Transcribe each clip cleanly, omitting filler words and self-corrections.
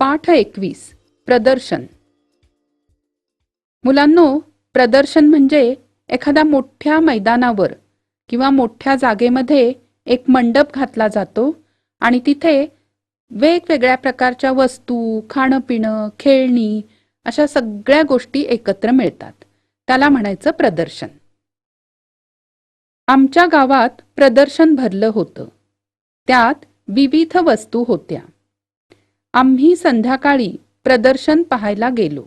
पाठ 21 प्रदर्शन. मुलांनो, प्रदर्शन म्हणजे एखाद्या मोठ्या मैदानावर किंवा मोठ्या जागेमध्ये एक मंडप घातला जातो आणि तिथे वेगवेगळ्या प्रकारच्या वस्तू, खाणं-पिणं, खेळणी अशा सगळ्या गोष्टी एकत्र मिळतात. त्याला म्हणायचं प्रदर्शन. आमच्या गावात प्रदर्शन भरलं होतं. त्यात विविध वस्तू होत्या. आम्ही संध्याकाळी प्रदर्शन पाहायला गेलो.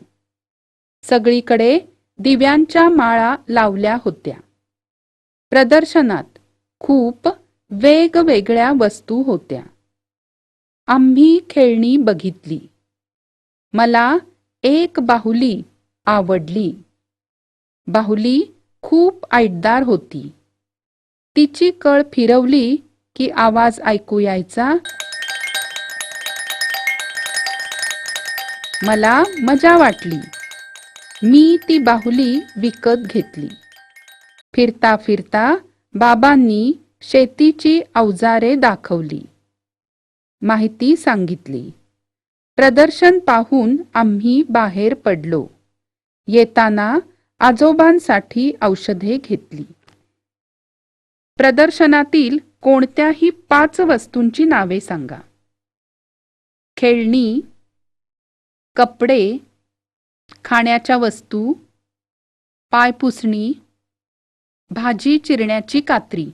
सगळीकडे दिव्यांच्या माळा लावल्या होत्या. प्रदर्शनात खूप वेगवेगळ्या वस्तू होत्या. आम्ही खेळणी बघितली. मला एक बाहुली आवडली. बाहुली खूप ऐटदार होती. तिची कळ फिरवली की आवाज ऐकू यायचा. मला मजा वाटली. मी ती बाहुली विकत घेतली. फिरता फिरता बाबांनी शेतीची अवजारे दाखवली. माहिती सांगितली. प्रदर्शन पाहून आम्ही बाहेर पडलो. येताना आजोबांसाठी औषधे घेतली. प्रदर्शनातील कोणत्याही 5 वस्तूंची नावे सांगा. खेळणी, कपडे, खाण्याच्या वस्तू, पायपुसणी, भाजी चिरण्याची कात्री.